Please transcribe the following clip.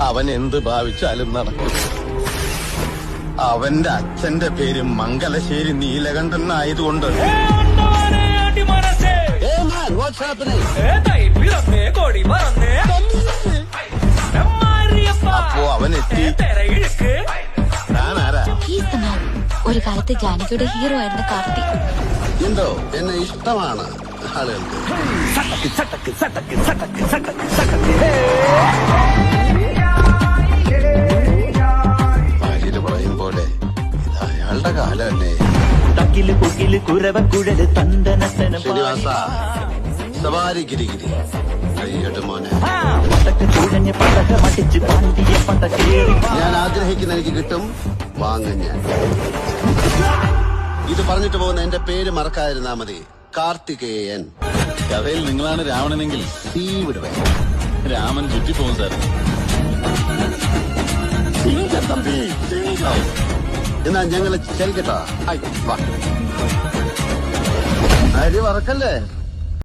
അവൻ എന്ത് ഭാവിച്ചാലും നടക്കും. അവന്റെ അച്ഛന്റെ പേര് മംഗലശ്ശേരി നീലകണ്ഠൻ ആയതുകൊണ്ട് അപ്പോ അവൻ എത്തി. ഞാനാരാ? ഒരു കാലത്ത് ജാനകിയുടെ ഹീറോ ആയിരുന്ന കാർത്തി. എന്തോ എന്നെ ഇഷ്ടമാണ് ആളുകൾക്ക്. ഭാര്യര് പറയും പോലെ ഇത് അയാളുടെ കാലമല്ലേ. ശ്രീനിവാസ സവാരി ഗിരിഗിരി കൈയ്യട് മോനെ. ഞാൻ ആഗ്രഹിക്കുന്ന എനിക്ക് കിട്ടും, വാങ്ങും ഞാൻ. ഇത് പറഞ്ഞിട്ട് പോകുന്ന എന്റെ പേര് മറക്കാതിരുന്നാ മതി, കാർത്തികേയൻ. കഥയിൽ നിങ്ങളാണ് രാവണനെങ്കിൽ തീ വിടുവേ. രാമൻ ചുറ്റിപ്പോകും സാർ. എന്നാ ഞങ്ങള് ചലിക്കട്ടോ. അരി വറക്കല്ലേ.